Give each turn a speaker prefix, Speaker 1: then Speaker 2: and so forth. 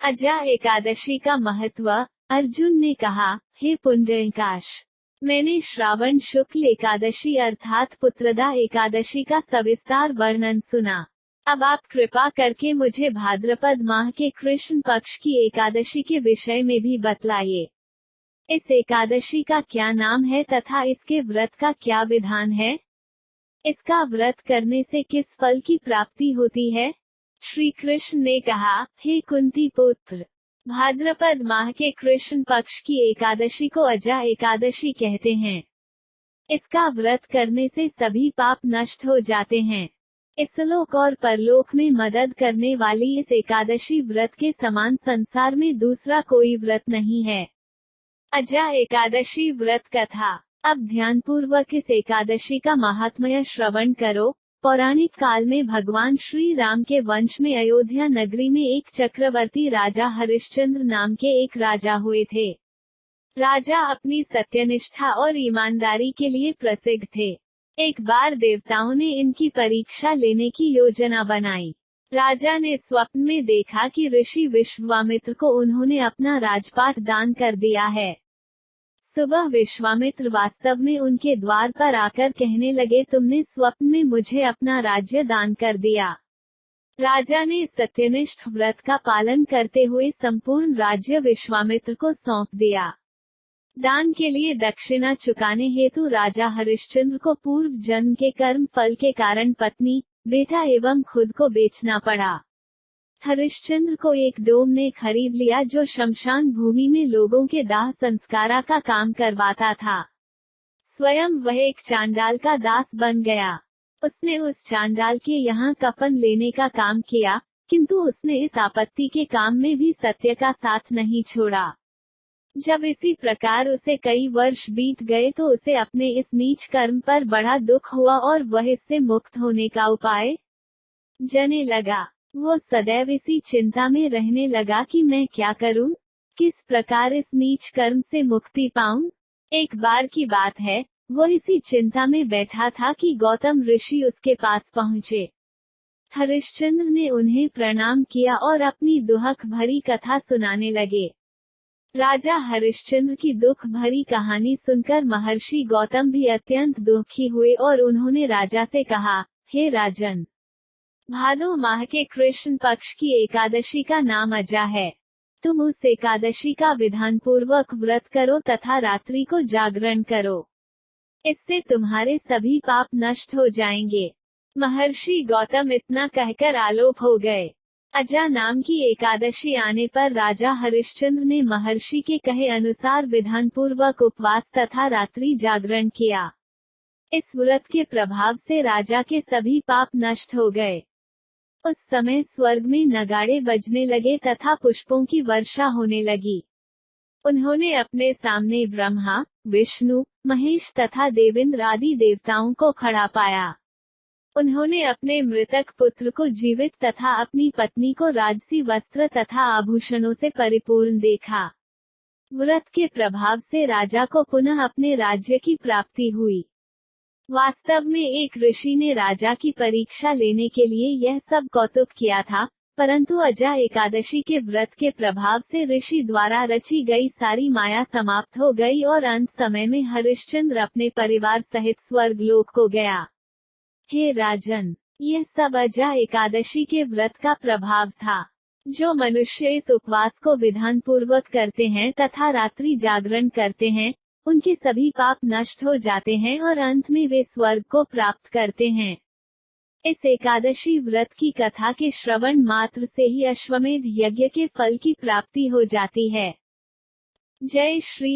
Speaker 1: अजा एकादशी का महत्व। अर्जुन ने कहा, हे पुंडरीकाक्ष, मैंने श्रावण शुक्ल एकादशी अर्थात पुत्रदा एकादशी का सविस्तार वर्णन सुना। अब आप कृपा करके मुझे भाद्रपद माह के कृष्ण पक्ष की एकादशी के विषय में भी बतलाइए। इस एकादशी का क्या नाम है तथा इसके व्रत का क्या विधान है? इसका व्रत करने से किस फल की प्राप्ति होती है? श्री कृष्ण ने कहा, हे कुंती पुत्र, भाद्रपद माह के कृष्ण पक्ष की एकादशी को अजा एकादशी कहते हैं। इसका व्रत करने से सभी पाप नष्ट हो जाते हैं। इसलोक और परलोक में मदद करने वाली इस एकादशी व्रत के समान संसार में दूसरा कोई व्रत नहीं है। अजा एकादशी व्रत कथा। अब ध्यानपूर्वक इस एकादशी का महात्म्य श्रवण करो। पौराणिक काल में भगवान श्री राम के वंश में अयोध्या नगरी में एक चक्रवर्ती राजा हरिश्चंद्र नाम के एक राजा हुए थे। राजा अपनी सत्यनिष्ठा और ईमानदारी के लिए प्रसिद्ध थे। एक बार देवताओं ने इनकी परीक्षा लेने की योजना बनाई। राजा ने स्वप्न में देखा कि ऋषि विश्वामित्र को उन्होंने अपना राजपाट दान कर दिया है। सुबह विश्वामित्र वास्तव में उनके द्वार पर आकर कहने लगे, तुमने स्वप्न में मुझे अपना राज्य दान कर दिया। राजा ने सत्यनिष्ठ व्रत का पालन करते हुए संपूर्ण राज्य विश्वामित्र को सौंप दिया। दान के लिए दक्षिणा चुकाने हेतु राजा हरिश्चंद्र को पूर्व जन्म के कर्म फल के कारण पत्नी, बेटा एवं खुद को बेचना पड़ा। हरिश्चंद्र को एक डोम ने खरीद लिया जो शमशान भूमि में लोगों के दाह संस्कारा का काम करवाता था। स्वयं वह एक चांडाल का दास बन गया। उसने उस चांडाल के यहाँ कफन लेने का काम किया, किंतु उसने इस आपत्ति के काम में भी सत्य का साथ नहीं छोड़ा। जब इसी प्रकार उसे कई वर्ष बीत गए तो उसे अपने इस नीच कर्म पर बड़ा दुख हुआ और वह इससे मुक्त होने का उपाय जाने लगा। वो सदैव इसी चिंता में रहने लगा कि मैं क्या करूं, किस प्रकार इस नीच कर्म से मुक्ति पाऊं। एक बार की बात है, वो इसी चिंता में बैठा था कि गौतम ऋषि उसके पास पहुंचे। हरिश्चंद्र ने उन्हें प्रणाम किया और अपनी दुहक भरी कथा सुनाने लगे। राजा हरिश्चंद्र की दुख भरी कहानी सुनकर महर्षि गौतम भी अत्यंत दुखी हुए और उन्होंने राजा से कहा, हे राजन, भादो माह के कृष्ण पक्ष की एकादशी का नाम अजा है। तुम उस एकादशी का विधान पूर्वक व्रत करो तथा रात्रि को जागरण करो। इससे तुम्हारे सभी पाप नष्ट हो जाएंगे। महर्षि गौतम इतना कहकर आलोप हो गए। अजा नाम की एकादशी आने पर राजा हरिश्चंद्र ने महर्षि के कहे अनुसार विधान पूर्वक उपवास तथा रात्रि जागरण किया। इस व्रत के प्रभाव से राजा के सभी पाप नष्ट हो गए। उस समय स्वर्ग में नगाड़े बजने लगे तथा पुष्पों की वर्षा होने लगी। उन्होंने अपने सामने ब्रह्मा, विष्णु, महेश तथा देवेंद्र आदि देवताओं को खड़ा पाया। उन्होंने अपने मृतक पुत्र को जीवित तथा अपनी पत्नी को राजसी वस्त्र तथा आभूषणों से परिपूर्ण देखा। व्रत के प्रभाव से राजा को पुनः अपने राज्य की प्राप्ति हुई। वास्तव में एक ऋषि ने राजा की परीक्षा लेने के लिए यह सब कौतुक किया था, परंतु अजा एकादशी के व्रत के प्रभाव से ऋषि द्वारा रची गई सारी माया समाप्त हो गई और अंत समय में हरिश्चंद्र अपने परिवार सहित स्वर्ग लोक को गया। हे राजन, यह सब अजा एकादशी के व्रत का प्रभाव था। जो मनुष्य इस उपवास को विधान पूर्वक करते हैं तथा रात्रि जागरण करते हैं, उनके सभी पाप नष्ट हो जाते हैं और अंत में वे स्वर्ग को प्राप्त करते हैं। इस एकादशी व्रत की कथा के श्रवण मात्र से ही अश्वमेध यज्ञ के फल की प्राप्ति हो जाती है। जय श्री